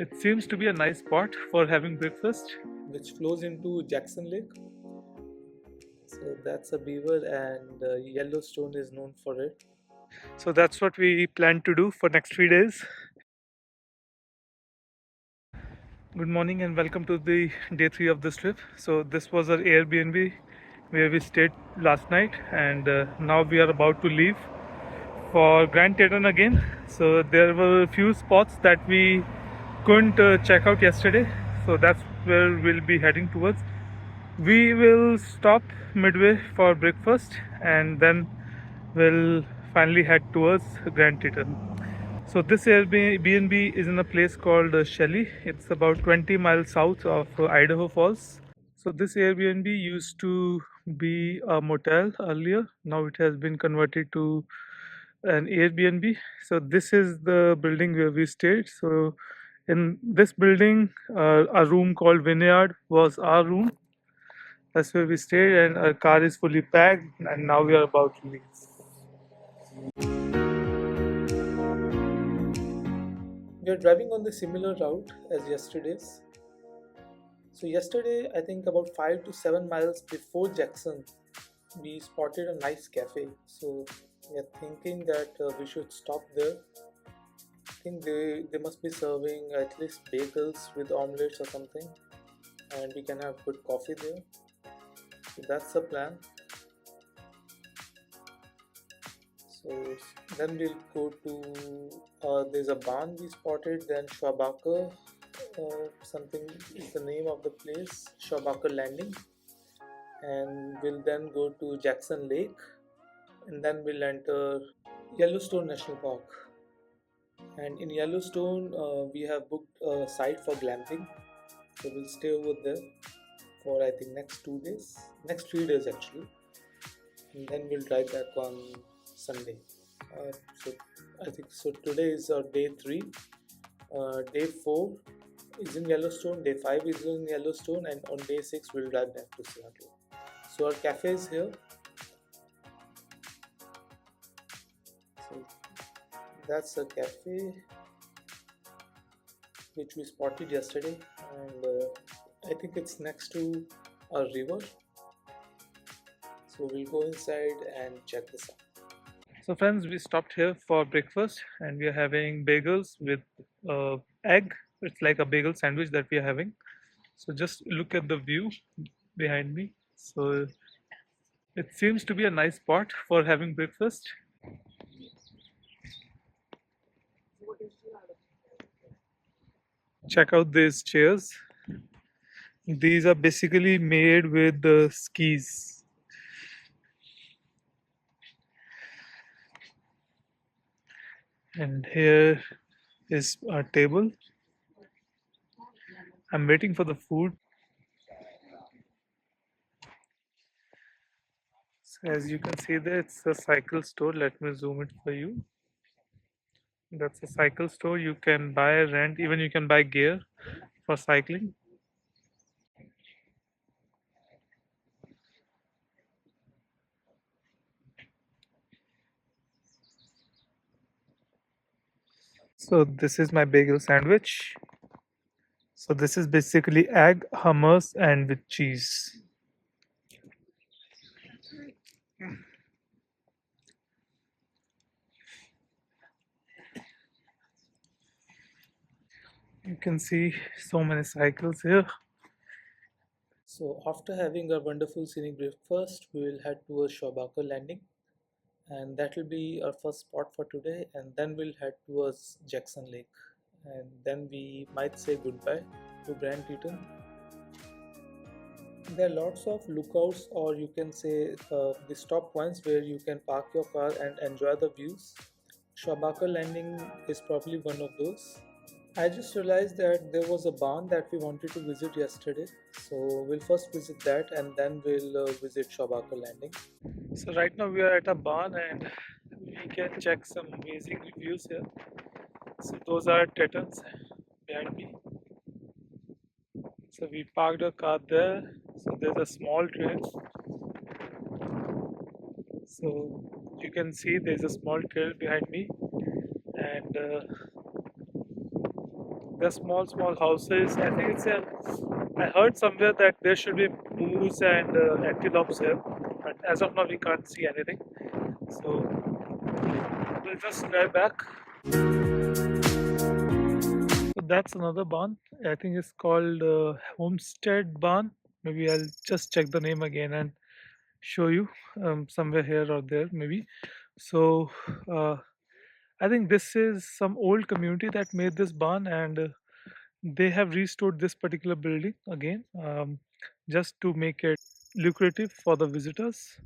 It seems to be a nice spot for having breakfast, which flows into Jackson Lake. So that's a beaver, and Yellowstone is known for it. So that's what we plan to do for next 3 days. Good morning and welcome to the day 3 of this trip. So this was our Airbnb where we stayed last night, and now we are about to leave for Grand Teton again. So there were a few spots that we couldn't check out yesterday, so that's where we'll be heading towards. We will stop midway for breakfast and then we'll finally head towards Grand Teton. So this Airbnb is in a place called Shelley. It's about 20 miles south of Idaho Falls. So this Airbnb used to be a motel earlier. Now it has been converted to an Airbnb. So this is the building where we stayed. So in this building, a room called Vineyard was our room. That's where we stayed, and our car is fully packed, and now we are about to leave. We are driving on the similar route as yesterday's. So yesterday, I think about 5 to 7 miles before Jackson, we spotted a nice cafe. So we are thinking that we should stop there. I think they must be serving at least bagels with omelets or something, and we can have good coffee there. So that's the plan. So then we'll go to there's a barn we spotted, then Schwabacher something is the name of the place, Schwabacher Landing, and we'll then go to Jackson Lake, and then we'll enter Yellowstone National Park. And in Yellowstone, we have booked a site for glamping, so we'll stay over there for I think next 3 days actually, and then we'll drive back on Sunday. So I think so. Today is day 3. Day 4 is in Yellowstone. Day 5 is in Yellowstone, and on day 6 we'll drive back to Seattle. So our cafe is here. So that's a cafe which we spotted yesterday, and I think it's next to a river. So we'll go inside and check this out. So friends, we stopped here for breakfast and we are having bagels with egg. It's like a bagel sandwich that we are having. So just look at the view behind me. So it seems to be a nice spot for having breakfast. Check out these chairs. These are basically made with skis. And here is our table. I'm waiting for the food. So as you can see there, it's a cycle store. Let me zoom it for you. That's a cycle store. You can buy, rent, even you can buy gear for cycling. So this is my bagel sandwich. So this is basically egg, hummus, and with cheese. You can see so many cycles here. So after having a wonderful scenic breakfast, we will head towards Schwabacher Landing, and that will be our first spot for today, and then we'll head towards Jackson Lake, and then we might say goodbye to Grand Teton. There are lots of lookouts, or you can say the stop points where you can park your car and enjoy the views. Schwabacher Landing is probably one of those. I just realized that there was a barn that we wanted to visit yesterday, so we'll first visit that and then we'll visit Schwabacher Landing. So right now we are at a barn and we can check some amazing views here. So those are Tetons behind me. So we parked our car there. So there's a small trail. So you can see there's a small trail behind me, and They're small houses. I think it's a. I heard somewhere that there should be moose and antelopes here, but as of now we can't see anything. So we'll just drive back. So that's another barn. I think it's called Homestead Barn. Maybe I'll just check the name again and show you somewhere here or there maybe. So uh, I think this is some old community that made this barn, and they have restored this particular building again, just to make it lucrative for the visitors.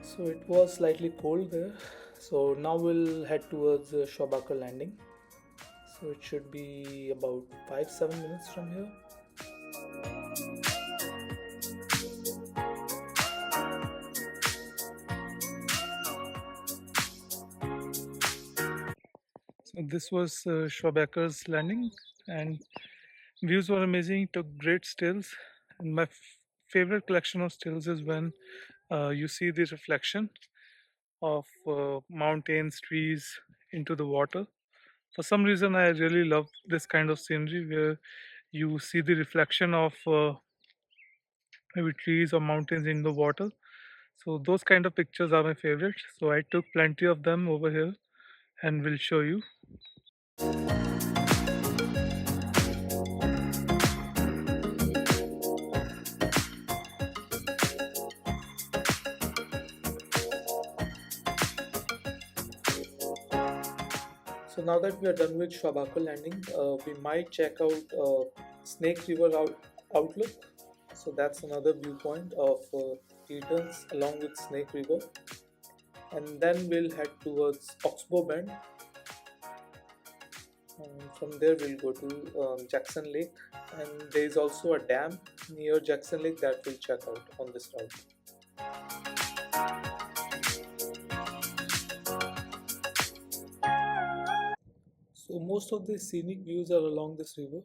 So it was slightly cold there. So now we'll head towards Schwabacher Landing. So it should be about 5-7 minutes from here. So this was Schwabacher's Landing, and views were amazing. Took great stills, and my favorite collection of stills is when you see the reflection of mountains, trees into the water. For some reason, I really love this kind of scenery where you see the reflection of maybe trees or mountains in the water. So those kind of pictures are my favorite. So I took plenty of them over here and will show you. So now that we are done with Schwabacher Landing, we might check out Snake River Outlook. So that's another viewpoint of Tetons along with Snake River. And then we'll head towards Oxbow Bend. From there we'll go to Jackson Lake, and there is also a dam near Jackson Lake that we'll check out on this route. So most of the scenic views are along this river.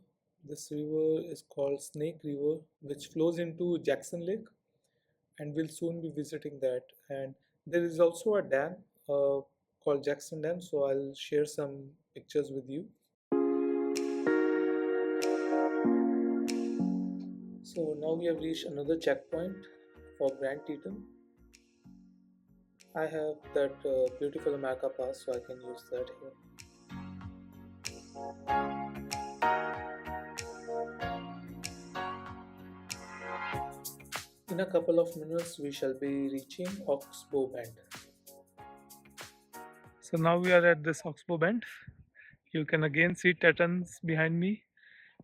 This river is called Snake River, which flows into Jackson Lake, and we'll soon be visiting that. And there is also a dam called Jackson Dam, so I'll share some pictures with you. So now we have reached another checkpoint for Grand Teton. I have that beautiful America pass, so I can use that here. In a couple of minutes, we shall be reaching Oxbow Bend. So now we are at this Oxbow Bend. You can again see Tetons behind me.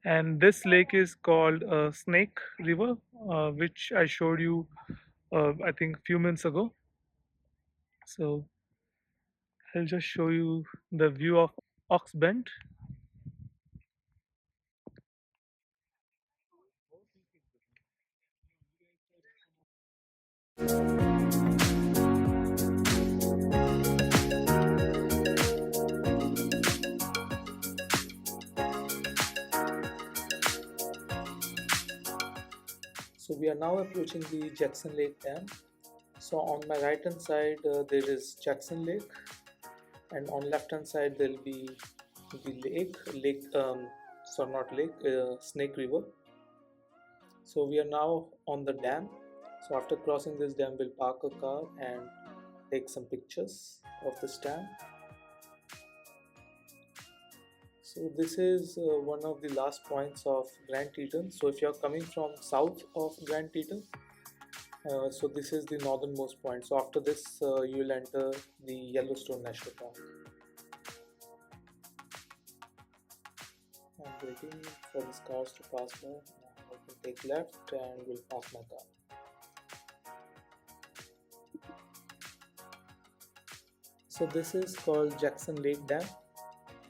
And this lake is called Snake River, which I showed you, I think, a few minutes ago. So I'll just show you the view of Ox Bend. So we are now approaching the Jackson Lake Dam. So on my right hand side there is Jackson Lake, and on left hand side there will be the Snake River. So we are now on the dam. So after crossing this dam, we'll park a car and take some pictures of this dam. So this is one of the last points of Grand Teton. So if you are coming from south of Grand Teton, so this is the northernmost point. So after this, you will enter the Yellowstone National Park. I'm waiting for these cars to pass by. I can take left and will park my car. So this is called Jackson Lake Dam,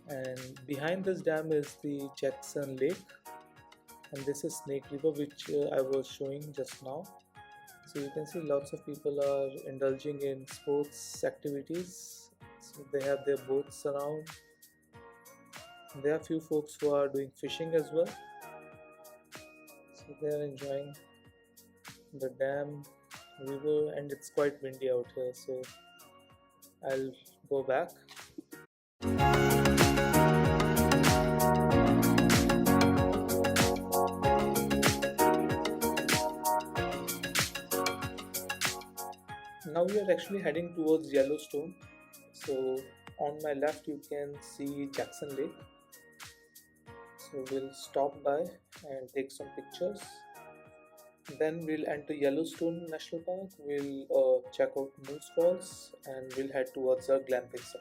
and behind this dam is the Jackson Lake, and this is Snake River, which I was showing just now. So you can see lots of people are indulging in sports activities. So they have their boats around. There are few folks who are doing fishing as well. So they are enjoying the dam, river, and it's quite windy out here, so I'll go back. Now we are actually heading towards Yellowstone. So on my left you can see Jackson Lake. So we'll stop by and take some pictures. Then we'll enter Yellowstone National Park. We'll check out Moose Falls and we'll head towards our glamping site.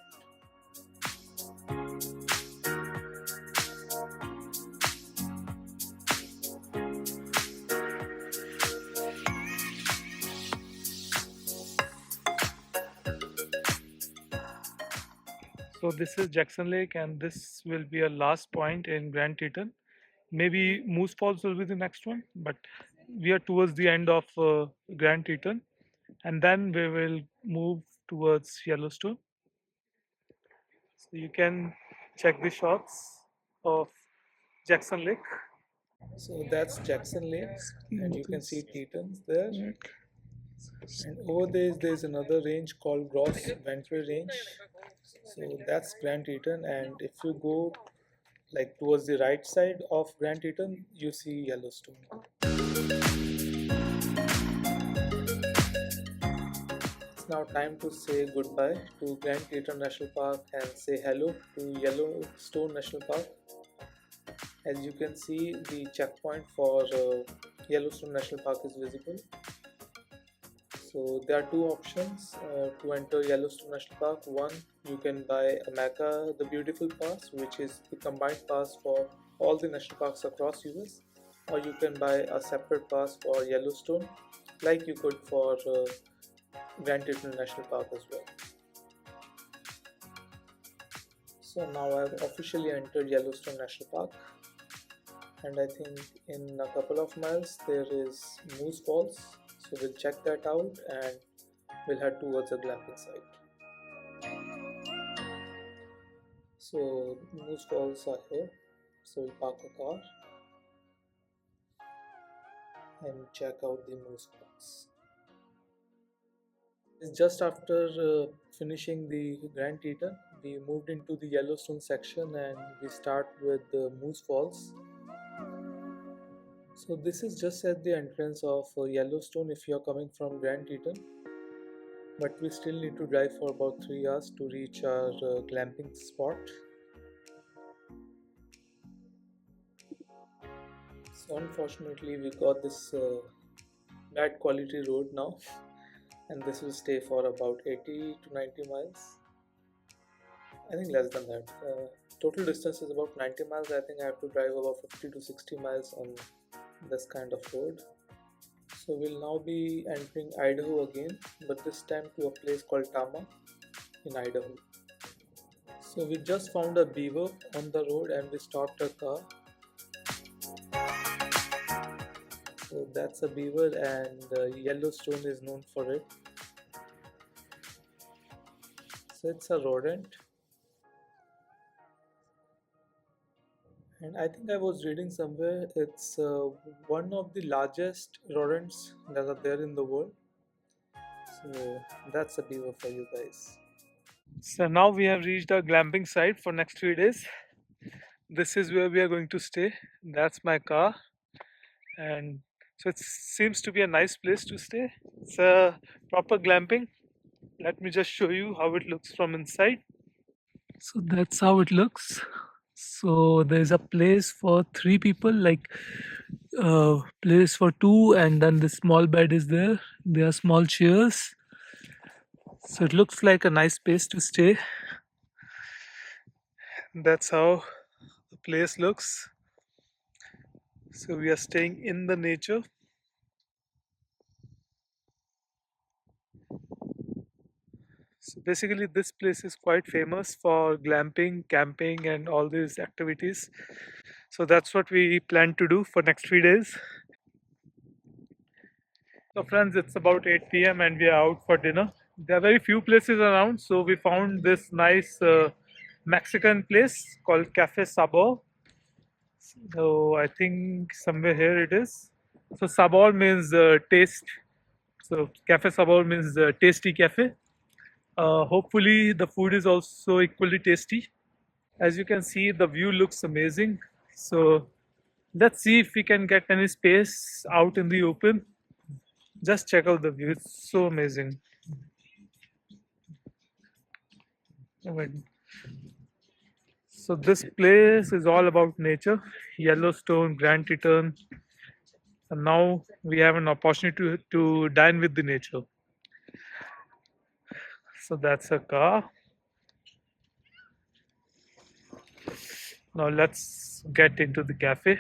So this is Jackson Lake, and this will be a last point in Grand Teton. Maybe Moose Falls will be the next one, but we are towards the end of Grand Teton, and then we will move towards Yellowstone. So you can check the shots of Jackson Lake. So that's Jackson Lake, and you can see Tetons there. And over there's another range called Gross Ventre Range. So that's Grand Teton, and if you go like towards the right side of Grand Teton, you see Yellowstone. It's now time to say goodbye to Grand Teton National Park and say hello to Yellowstone National Park. As you can see, the checkpoint for Yellowstone National Park is visible. So there are two options to enter Yellowstone National Park. One, you can buy a Mecca the Beautiful Pass, which is the combined pass for all the national parks across US, or you can buy a separate pass for Yellowstone, like you could for Grand Teton National Park as well. So now I've officially entered Yellowstone National Park, and I think in a couple of miles there is Moose Falls. So we'll check that out and we'll head towards the glamping site. So Moose Falls are here. So we'll park a car and check out the Moose Falls. It's just after finishing the Grand Teton, we moved into the Yellowstone section and we start with the Moose Falls. So this is just at the entrance of Yellowstone if you are coming from Grand Teton, but we still need to drive for about 3 hours to reach our glamping spot. So unfortunately we got this bad quality road now, and this will stay for about 80 to 90 miles. I think less than that. Total distance is about 90 miles. I think I have to drive about 50 to 60 miles on this kind of road. So we'll now be entering Idaho again, but this time to a place called Tama in Idaho. So we just found a beaver on the road and we stopped our car. So that's a beaver, and Yellowstone is known for it. So it's a rodent. And I think I was reading somewhere it's one of the largest rodents that are there in the world. So that's a beaver for you guys. So now we have reached our glamping site for next 3 days. This is where we are going to stay. That's my car, and so it seems to be a nice place to stay. It's a proper glamping. Let me just show you how it looks from inside. So that's how it looks. So there's a place for 3 people, like place for two, and then the small bed is there. There are small chairs. So it looks like a nice place to stay. That's how the place looks. So we are staying in the nature. So basically this place is quite famous for glamping, camping and all these activities. So that's what we plan to do for next 3 days. So friends, it's about 8 p.m. and we are out for dinner. There are very few places around, so we found this nice Mexican place called Cafe Sabor. So I think somewhere here it is. So sabor means taste. So cafe sabor means tasty cafe. Hopefully the food is also equally tasty. As you can see, the view looks amazing. So let's see if we can get any space out in the open. Just check out the view. It's so amazing. Oh my- So this place is all about nature. Yellowstone, Grand Teton, and now we have an opportunity to dine with the nature. So that's a car. Now let's get into the cafe.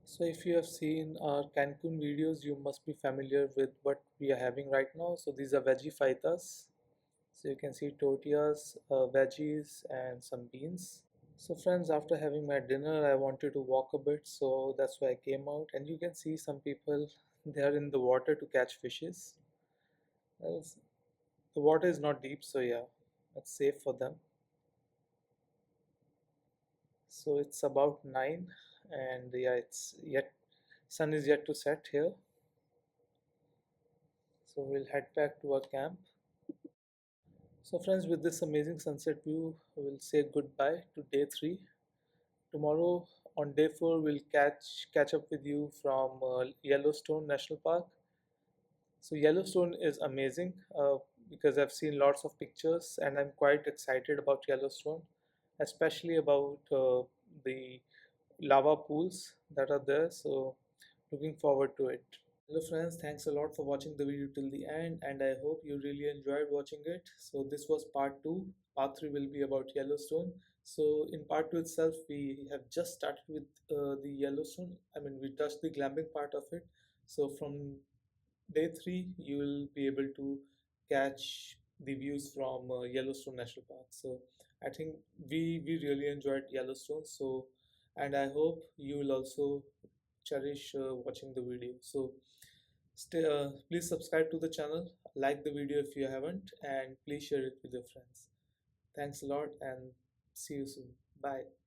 So if you have seen our Cancun videos, you must be familiar with what we are having right now. So these are veggie faitas. So you can see tortillas, veggies, and some beans. So friends, after having my dinner, I wanted to walk a bit, so that's why I came out. And you can see some people, they are in the water to catch fishes. Else- The water is not deep, so yeah, it's safe for them. So it's about 9, and yeah, it's yet sun is yet to set here. So we'll head back to our camp. So friends, with this amazing sunset view, we'll say goodbye to day 3. Tomorrow on day 4, we'll catch up with you from Yellowstone National Park. So Yellowstone is amazing because I've seen lots of pictures and I'm quite excited about Yellowstone, especially about the lava pools that are there. So looking forward to it. Hello friends, thanks a lot for watching the video till the end, and I hope you really enjoyed watching it. So this was part 2. Part 3 will be about Yellowstone. So in part 2 itself, we have just started with the Yellowstone. I mean, we touched the glamping part of it. So from day 3 you will be able to catch the views from Yellowstone National Park. So I think we really enjoyed Yellowstone. So and I hope you will also cherish watching the video. So please subscribe to the channel, like the video if you haven't, and please share it with your friends. Thanks a lot and see you soon. Bye.